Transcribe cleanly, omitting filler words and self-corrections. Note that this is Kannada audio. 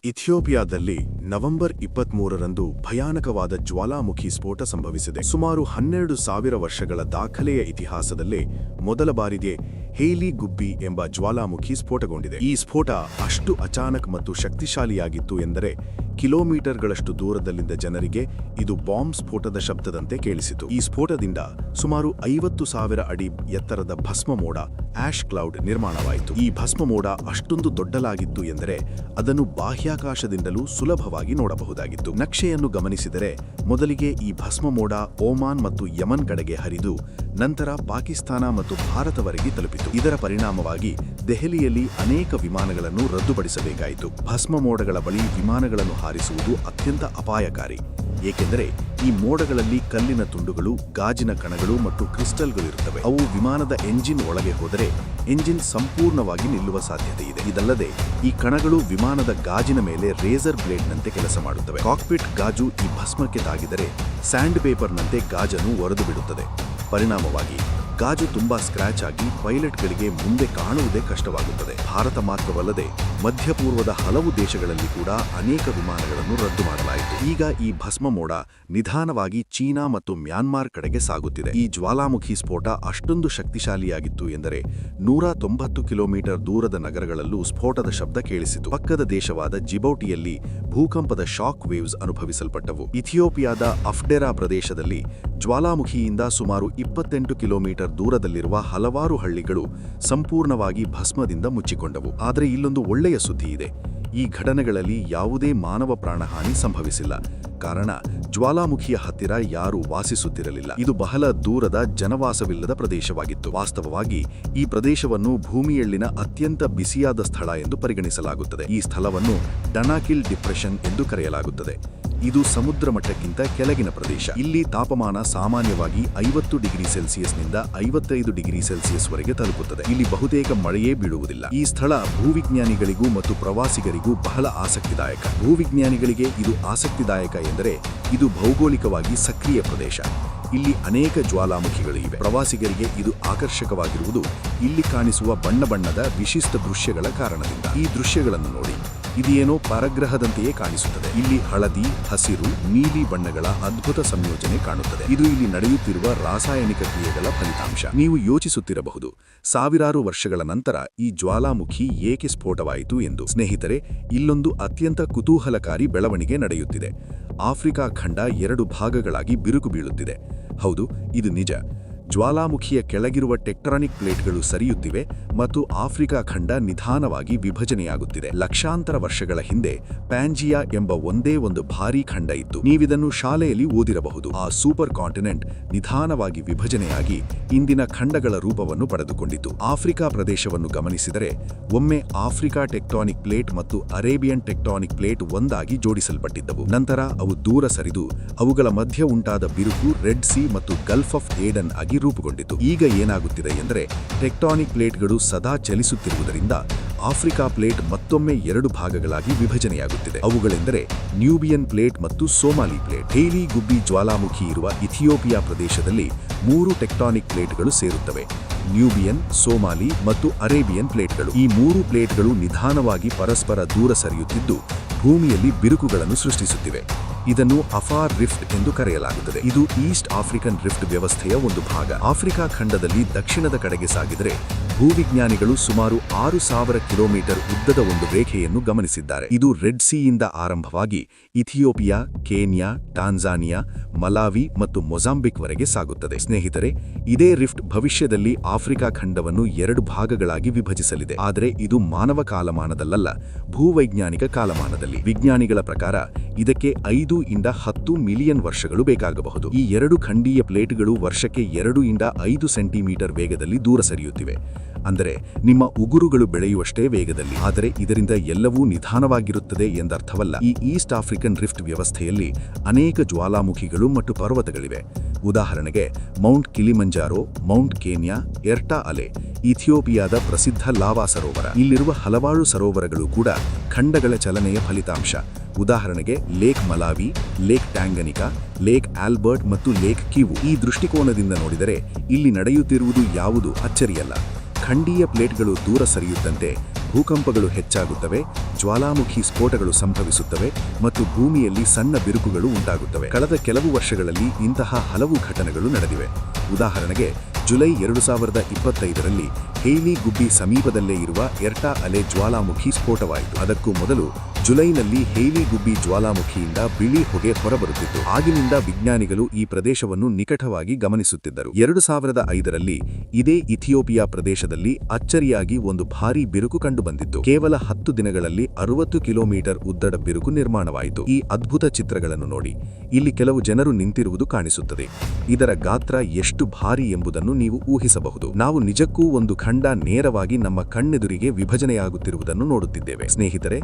ಇಥಿಯೋಪಿಯಾದಲ್ಲಿ ನವೆಂಬರ್ 23ರಂದು ಭಯಾನಕವಾದ ಜ್ವಾಲಾಮುಖಿ ಸ್ಫೋಟ ಸಂಭವಿಸಿದೆ. ಸುಮಾರು 12,000 ವರ್ಷಗಳ ದಾಖಲೆಯ ಇತಿಹಾಸದಲ್ಲೇ ಮೊದಲ ಬಾರಿಗೆ ಹೇಲಿ ಗುಬ್ಬಿ ಎಂಬ ಜ್ವಾಲಾಮುಖಿ ಸ್ಫೋಟಗೊಂಡಿದೆ. ಈ ಸ್ಫೋಟ ಅಷ್ಟು ಅಚಾನಕ್ ಮತ್ತು ಶಕ್ತಿಶಾಲಿಯಾಗಿತ್ತು ಎಂದರೆ ಕಿಲೋಮೀಟರ್ಗಳಷ್ಟು ದೂರದಲ್ಲಿದ್ದ ಜನರಿಗೆ ಇದು ಬಾಂಬ್ ಸ್ಫೋಟದ ಶಬ್ದದಂತೆ ಕೇಳಿಸಿತು. ಈ ಸ್ಫೋಟದಿಂದ ಸುಮಾರು 50,000 ಅಡಿ ಎತ್ತರದ ಭಸ್ಮಮೋಡ ಆಶ್ ಕ್ಲೌಡ್ ನಿರ್ಮಾಣವಾಯಿತು. ಈ ಭಸ್ಮಮೋಡ ಅಷ್ಟೊಂದು ದೊಡ್ಡಲಾಗಿತ್ತು ಎಂದರೆ ಅದನ್ನು ಬಾಹ್ಯಾಕಾಶದಿಂದಲೂ ಸುಲಭವಾಗಿ ನೋಡಬಹುದಾಗಿತ್ತು. ನಕ್ಷೆಯನ್ನು ಗಮನಿಸಿದರೆ ಮೊದಲಿಗೆ ಈ ಭಸ್ಮಮೋಡ ಓಮಾನ್ ಮತ್ತು ಯಮನ್ ಕಡೆಗೆ ಹರಿದು ನಂತರ ಪಾಕಿಸ್ತಾನ ಮತ್ತು ಭಾರತವರೆಗೆ ತಲುಪಿತು. ಇದರ ಪರಿಣಾಮವಾಗಿ ದೆಹಲಿಯಲ್ಲಿ ಅನೇಕ ವಿಮಾನಗಳನ್ನು ರದ್ದುಪಡಿಸಬೇಕಾಯಿತು. ಭಸ್ಮಮೋಡಗಳ ಬಳಿ ವಿಮಾನಗಳನ್ನು ಹಾರಿಸುವುದು ಅತ್ಯಂತ ಅಪಾಯಕಾರಿ, ಏಕೆಂದರೆ ಈ ಮೋಡಗಳಲ್ಲಿ ಕಲ್ಲಿನ ತುಂಡುಗಳು, ಗಾಜಿನ ಕಣಗಳು ಮತ್ತು ಕ್ರಿಸ್ಟಲ್ಗಳಿರುತ್ತವೆ. ಅವು ವಿಮಾನದ ಎಂಜಿನ್ ಒಳಗೆ ಹೋದರೆ ಎಂಜಿನ್ ಸಂಪೂರ್ಣವಾಗಿ ನಿಲ್ಲುವ ಸಾಧ್ಯತೆ ಇದೆ. ಇದಲ್ಲದೆ ಈ ಕಣಗಳು ವಿಮಾನದ ಗಾಜಿನ ಮೇಲೆ ರೇಸರ್ ಬ್ಲೇಡ್ನಂತೆ ಕೆಲಸ ಮಾಡುತ್ತವೆ. ಕಾಕ್ಪಿಟ್ ಗಾಜು ಈ ಭಸ್ಮಕ್ಕೆ ತಾಗಿದರೆ ಸ್ಯಾಂಡ್ ಪೇಪರ್ನಂತೆ ಗಾಜನ್ನು ಒರೆದು ಬಿಡುತ್ತದೆ. ಪರಿಣಾಮವಾಗಿ ಗಾಜು ತುಂಬಾ ಸ್ಕ್ರಾಚ್ ಆಗಿ ಪೈಲಟ್ಗಳಿಗೆ ಮುಂದೆ ಕಾಣುವುದೇ ಕಷ್ಟವಾಗುತ್ತದೆ. ಭಾರತ ಮಾತ್ರವಲ್ಲದೆ ಮಧ್ಯಪೂರ್ವದ ಹಲವು ದೇಶಗಳಲ್ಲಿ ಕೂಡ ಅನೇಕ ವಿಮಾನಗಳನ್ನು ರದ್ದು ಮಾಡಲಾಯಿತು. ಈಗ ಈ ಭಸ್ಮಮೋಡ ನಿಧಾನವಾಗಿ ಚೀನಾ ಮತ್ತು ಮ್ಯಾನ್ಮಾರ್ ಕಡೆಗೆ ಸಾಗುತ್ತಿದೆ. ಈ ಜ್ವಾಲಾಮುಖಿ ಸ್ಫೋಟ ಅಷ್ಟೊಂದು ಶಕ್ತಿಶಾಲಿಯಾಗಿತ್ತು ಎಂದರೆ 190 ಕಿಲೋಮೀಟರ್ ದೂರದ ನಗರಗಳಲ್ಲೂ ಸ್ಫೋಟದ ಶಬ್ದ ಕೇಳಿಸಿತು. ಪಕ್ಕದ ದೇಶವಾದ ಜಿಬೌಟಿಯಲ್ಲಿ ಭೂಕಂಪದ ಶಾಕ್ ವೇವ್ಸ್ ಅನುಭವಿಸಲ್ಪಟ್ಟವು. ಇಥಿಯೋಪಿಯಾದ ಅಫ್ಡೆರಾ ಪ್ರದೇಶದಲ್ಲಿ ಜ್ವಾಲಾಮುಖಿಯಿಂದ ಸುಮಾರು 28 ಕಿಲೋಮೀಟರ್ ದೂರದಲ್ಲಿರುವ ಹಲವಾರು ಹಳ್ಳಿಗಳು ಸಂಪೂರ್ಣವಾಗಿ ಭಸ್ಮದಿಂದ ಮುಚ್ಚಿಕೊಂಡವು. ಆದರೆ ಇಲ್ಲೊಂದು ಒಳ್ಳೆಯ ಸುದ್ದಿ ಇದೆ. ಈ ಘಟನೆಗಳಲ್ಲಿ ಯಾವುದೇ ಮಾನವ ಪ್ರಾಣಹಾನಿ ಸಂಭವಿಸಿಲ್ಲ. ಕಾರಣ ಜ್ವಾಲಾಮುಖಿಯ ಹತ್ತಿರ ಯಾರೂ ವಾಸಿಸುತ್ತಿರಲಿಲ್ಲ. ಇದು ಬಹಳ ದೂರದ ಜನವಾಸವಿಲ್ಲದ ಪ್ರದೇಶವಾಗಿತ್ತು. ವಾಸ್ತವವಾಗಿ ಈ ಪ್ರದೇಶವನ್ನು ಭೂಮಿಯಲ್ಲಿನ ಅತ್ಯಂತ ಬಿಸಿಯಾದ ಸ್ಥಳ ಎಂದು ಪರಿಗಣಿಸಲಾಗುತ್ತದೆ. ಈ ಸ್ಥಳವನ್ನು ಡನಾಕಿಲ್ ಡಿಪ್ರೆಷನ್ ಎಂದು ಕರೆಯಲಾಗುತ್ತದೆ. ಇದು ಸಮುದ್ರ ಮಟ್ಟಕ್ಕಿಂತ ಕೆಳಗಿನ ಪ್ರದೇಶ. ಇಲ್ಲಿ ತಾಪಮಾನ ಸಾಮಾನ್ಯವಾಗಿ 50 ಡಿಗ್ರಿ ಸೆಲ್ಸಿಯಸ್ನಿಂದ 55 ಡಿಗ್ರಿ ಸೆಲ್ಸಿಯಸ್ ವರೆಗೆ ತಲುಪುತ್ತದೆ. ಇಲ್ಲಿ ಬಹುತೇಕ ಮಳೆಯೇ ಬೀಳುವುದಿಲ್ಲ. ಈ ಸ್ಥಳ ಭೂವಿಜ್ಞಾನಿಗಳಿಗೂ ಮತ್ತು ಪ್ರವಾಸಿಗರಿಗೂ ಬಹಳ ಆಸಕ್ತಿದಾಯಕ. ಭೂವಿಜ್ಞಾನಿಗಳಿಗೆ ಇದು ಆಸಕ್ತಿದಾಯಕ ಎಂದರೆ ಇದು ಭೌಗೋಳಿಕವಾಗಿ ಸಕ್ರಿಯ ಪ್ರದೇಶ. ಇಲ್ಲಿ ಅನೇಕ ಜ್ವಾಲಾಮುಖಿಗಳು ಇವೆ. ಪ್ರವಾಸಿಗರಿಗೆ ಇದು ಆಕರ್ಷಕವಾಗಿರುವುದು ಇಲ್ಲಿ ಕಾಣಿಸುವ ಬಣ್ಣ ಬಣ್ಣದ ವಿಶಿಷ್ಟ ದೃಶ್ಯಗಳ ಕಾರಣದಿಂದ. ಈ ದೃಶ್ಯಗಳನ್ನು ನೋಡಿ, ಇದೇನೋ ಪರಗ್ರಹದಂತೆಯೇ ಕಾಣಿಸುತ್ತದೆ. ಇಲ್ಲಿ ಹಳದಿ, ಹಸಿರು, ನೀಲಿ ಬಣ್ಣಗಳ ಅದ್ಭುತ ಸಂಯೋಜನೆ ಕಾಣುತ್ತದೆ. ಇದು ಇಲ್ಲಿ ನಡೆಯುತ್ತಿರುವ ರಾಸಾಯನಿಕ ಕ್ರಿಯೆಗಳ ಫಲಿತಾಂಶ. ನೀವು ಯೋಚಿಸುತ್ತಿರಬಹುದು, ಸಾವಿರಾರು ವರ್ಷಗಳ ನಂತರ ಈ ಜ್ವಾಲಾಮುಖಿ ಏಕೆ ಸ್ಫೋಟವಾಯಿತು ಎಂದು. ಸ್ನೇಹಿತರೆ, ಇಲ್ಲೊಂದು ಅತ್ಯಂತ ಕುತೂಹಲಕಾರಿ ಬೆಳವಣಿಗೆ ನಡೆಯುತ್ತಿದೆ. ಆಫ್ರಿಕಾ ಖಂಡ 2 ಭಾಗಗಳಾಗಿ ಬಿರುಕು ಬೀಳುತ್ತಿದೆ. ಹೌದು, ಇದು ನಿಜ. ಜ್ವಾಲಾಮುಖಿಯ ಕೆಳಗಿರುವ ಟೆಕ್ಟಾನಿಕ್ ಪ್ಲೇಟ್ಗಳು ಸರಿಯುತ್ತಿವೆ ಮತ್ತು ಆಫ್ರಿಕಾ ಖಂಡ ನಿಧಾನವಾಗಿ ವಿಭಜನೆಯಾಗುತ್ತಿದೆ. ಲಕ್ಷಾಂತರ ವರ್ಷಗಳ ಹಿಂದೆ ಪ್ಯಾಂಜಿಯಾ ಎಂಬ ಒಂದೇ ಒಂದು ಭಾರೀ ಖಂಡ ಇತ್ತು. ನೀವಿದನ್ನು ಶಾಲೆಯಲ್ಲಿ ಓದಿರಬಹುದು. ಆ ಸೂಪರ್ ಕಾಂಟಿನೆಂಟ್ ನಿಧಾನವಾಗಿ ವಿಭಜನೆಯಾಗಿ ಇಂದಿನ ಖಂಡಗಳ ರೂಪವನ್ನು ಪಡೆದುಕೊಂಡಿತು. ಆಫ್ರಿಕಾ ಪ್ರದೇಶವನ್ನು ಗಮನಿಸಿದರೆ ಒಮ್ಮೆ ಆಫ್ರಿಕಾ ಟೆಕ್ಟಾನಿಕ್ ಪ್ಲೇಟ್ ಮತ್ತು ಅರೇಬಿಯನ್ ಟೆಕ್ಟಾನಿಕ್ ಪ್ಲೇಟ್ ಒಂದಾಗಿ ಜೋಡಿಸಲ್ಪಟ್ಟಿದ್ದವು. ನಂತರ ಅವು ದೂರ ಸರಿದು ಅವುಗಳ ಮಧ್ಯ ಉಂಟಾದ ಬಿರುಕು ರೆಡ್ ಸಿ ಮತ್ತು ಗಲ್ಫ್ ಆಫ್ ಏಡನ್ ಆಗಿ ರೂಪುಗೊಂಡಿತು. ಈಗ ಏನಾಗುತ್ತಿದೆ ಎಂದರೆ ಟೆಕ್ಟಾನಿಕ್ ಪ್ಲೇಟ್ಗಳು ಸದಾ ಚಲಿಸುತ್ತಿರುವುದರಿಂದ ಆಫ್ರಿಕಾ ಪ್ಲೇಟ್ ಮತ್ತೊಮ್ಮೆ 2 ಭಾಗಗಳಾಗಿ ವಿಭಜನೆಯಾಗುತ್ತಿದೆ. ಅವುಗಳೆಂದರೆ ನ್ಯೂಬಿಯನ್ ಪ್ಲೇಟ್ ಮತ್ತು ಸೋಮಾಲಿ ಪ್ಲೇಟ್. ಹೇಲಿ ಗುಬ್ಬಿ ಜ್ವಾಲಾಮುಖಿ ಇರುವ ಇಥಿಯೋಪಿಯಾ ಪ್ರದೇಶದಲ್ಲಿ 3 ಟೆಕ್ಟಾನಿಕ್ ಪ್ಲೇಟ್ಗಳು ಸೇರುತ್ತವೆ: ನ್ಯೂಬಿಯನ್, ಸೋಮಾಲಿ ಮತ್ತು ಅರೇಬಿಯನ್ ಪ್ಲೇಟ್ಗಳು. ಈ 3 ಪ್ಲೇಟ್ಗಳು ನಿಧಾನವಾಗಿ ಪರಸ್ಪರ ದೂರ ಸರಿಯುತ್ತಿದ್ದು ಭೂಮಿಯಲ್ಲಿ ಬಿರುಕುಗಳನ್ನು ಸೃಷ್ಟಿಸುತ್ತಿವೆ. ಇದನ್ನು ಅಫಾರ್ ರಿಫ್ಟ್ ಎಂದು ಕರೆಯಲಾಗುತ್ತದೆ. ಇದು ಈಸ್ಟ್ ಆಫ್ರಿಕನ್ ರಿಫ್ಟ್ ವ್ಯವಸ್ಥೆಯ ಒಂದು ಭಾಗ. ಆಫ್ರಿಕಾ ಖಂಡದಲ್ಲಿ ದಕ್ಷಿಣದ ಕಡೆಗೆ ಸಾಗಿದರೆ ಭೂವಿಜ್ಞಾನಿಗಳು ಸುಮಾರು 6,000 ಕಿಲೋಮೀಟರ್ ಉದ್ದದ ಒಂದು ರೇಖೆಯನ್ನು ಗಮನಿಸಿದ್ದಾರೆ. ಇದು ರೆಡ್ ಸಿಯಿಂದ ಆರಂಭವಾಗಿ ಇಥಿಯೋಪಿಯಾ, ಕೇನ್ಯಾ, ಟಾಂಜಾನಿಯಾ, ಮಲಾವಿ ಮತ್ತು ಮೊಜಾಂಬಿಕ್ ವರೆಗೆ ಸಾಗುತ್ತದೆ. ಸ್ನೇಹಿತರೆ, ಇದೇ ರಿಫ್ಟ್ ಭವಿಷ್ಯದಲ್ಲಿ ಆಫ್ರಿಕಾ ಖಂಡವನ್ನು 2 ಭಾಗಗಳಾಗಿ ವಿಭಜಿಸಲಿದೆ. ಆದರೆ ಇದು ಮಾನವ ಕಾಲಮಾನದಲ್ಲ, ಭೂವೈಜ್ಞಾನಿಕ ಕಾಲಮಾನದಲ್ಲಿ. ವಿಜ್ಞಾನಿಗಳ ಪ್ರಕಾರ ಇದಕ್ಕೆ 5 ರಿಂದ 10 ಮಿಲಿಯನ್ ವರ್ಷಗಳು ಬೇಕಾಗಬಹುದು. ಈ 2 ಖಂಡೀಯ ಪ್ಲೇಟ್ಗಳು ವರ್ಷಕ್ಕೆ 2 ರಿಂದ 5 ಸೆಂಟಿಮೀಟರ್ ವೇಗದಲ್ಲಿ ದೂರ ಸರಿಯುತ್ತಿವೆ. ಅಂದರೆ ನಿಮ್ಮ ಉಗುರುಗಳು ಬೆಳೆಯುವಷ್ಟೇ ವೇಗದಲ್ಲಿ. ಆದರೆ ಇದರಿಂದ ಎಲ್ಲವೂ ನಿಧಾನವಾಗಿರುತ್ತದೆ ಎಂದರ್ಥವಲ್ಲ. ಈ ಈಸ್ಟ್ ಆಫ್ರಿಕನ್ ರಿಫ್ಟ್ ವ್ಯವಸ್ಥೆಯಲ್ಲಿ ಅನೇಕ ಜ್ವಾಲಾಮುಖಿಗಳು ಮತ್ತು ಪರ್ವತಗಳಿವೆ. ಉದಾಹರಣೆಗೆ ಮೌಂಟ್ ಕಿಲಿಮಂಜಾರೋ, ಮೌಂಟ್ ಕೇನ್ಯಾ, ಎರ್ಟಾ ಅಲೆ, ಇಥಿಯೋಪಿಯಾದ ಪ್ರಸಿದ್ಧ ಲಾವಾ ಸರೋವರ. ಇಲ್ಲಿರುವ ಹಲವಾರು ಸರೋವರಗಳು ಕೂಡ ಖಂಡಗಳ ಚಲನೆಯ ಫಲಿತಾಂಶ. ಉದಾಹರಣೆಗೆ lake Malawi, lake Tanganyika, lake Albert ಮತ್ತು ಲೇಕ್ ಕಿವು. ಈ ದೃಷ್ಟಿಕೋನದಿಂದ ನೋಡಿದರೆ ಇಲ್ಲಿ ನಡೆಯುತ್ತಿರುವುದು ಯಾವುದು ಅಚ್ಚರಿಯಲ್ಲ. ಖಂಡೀಯ ಪ್ಲೇಟ್ಗಳು ದೂರ ಸರಿಯುತ್ತಂತೆ ಭೂಕಂಪಗಳು ಹೆಚ್ಚಾಗುತ್ತವೆ, ಜ್ವಾಲಾಮುಖಿ ಸ್ಫೋಟಗಳು ಸಂಭವಿಸುತ್ತವೆ ಮತ್ತು ಭೂಮಿಯಲ್ಲಿ ಸಣ್ಣ ಬಿರುಕುಗಳು ಉಂಟಾಗುತ್ತವೆ. ಕಳೆದ ಕೆಲವು ವರ್ಷಗಳಲ್ಲಿ ಇಂತಹ ಹಲವು ಘಟನೆಗಳು ನಡೆದಿವೆ. ಉದಾಹರಣೆಗೆ, ಜುಲೈ 2025ರಲ್ಲಿ ಹೇಯ್ಲಿ ಗುಬ್ಬಿ ಸಮೀಪದಲ್ಲೇ ಇರುವ ಎರ್ಟಾ ಅಲೆ ಜ್ವಾಲಾಮುಖಿ ಸ್ಫೋಟವಾಯಿತು. ಅದಕ್ಕೂ ಮೊದಲು ಜುಲೈನಲ್ಲಿ ಹೇಯ್ಲಿ ಗುಬ್ಬಿ ಜ್ವಾಲಾಮುಖಿಯಿಂದ ಬಿಳಿ ಹೊಗೆ ಹೊರಬರುತ್ತಿತ್ತು. ಆಗಿನಿಂದ ವಿಜ್ಞಾನಿಗಳು ಈ ಪ್ರದೇಶವನ್ನು ನಿಕಟವಾಗಿ ಗಮನಿಸುತ್ತಿದ್ದರು. 2005ರಲ್ಲಿ ಇದೇ ಇಥಿಯೋಪಿಯಾ ಪ್ರದೇಶದಲ್ಲಿ ಅಚ್ಚರಿಯಾಗಿ ಒಂದು ಭಾರೀ ಬಿರುಕು ಕಂಡುಬಂದಿತ್ತು. ಕೇವಲ 10 ದಿನಗಳಲ್ಲಿ 60 ಕಿಲೋಮೀಟರ್ ಉದ್ದದ ಬಿರುಕು ನಿರ್ಮಾಣವಾಯಿತು. ಈ ಅದ್ಭುತ ಚಿತ್ರಗಳನ್ನು ನೋಡಿ. ಇಲ್ಲಿ ಕೆಲವು ಜನರು ನಿಂತಿರುವುದು ಕಾಣಿಸುತ್ತದೆ. ಇದರ ಗಾತ್ರ ಎಷ್ಟು ಭಾರೀ ಎಂಬುದನ್ನು ನೀವು ಊಹಿಸಬಹುದು. ನಾವು ನಿಜಕ್ಕೂ ಒಂದು ಖಂಡ ನೇರವಾಗಿ ನಮ್ಮ ಕಣ್ಣೆದುರಿಗೆ ವಿಭಜನೆಯಾಗುತ್ತಿರುವುದನ್ನು ನೋಡುತ್ತಿದ್ದೇವೆ. ಸ್ನೇಹಿತರೆ,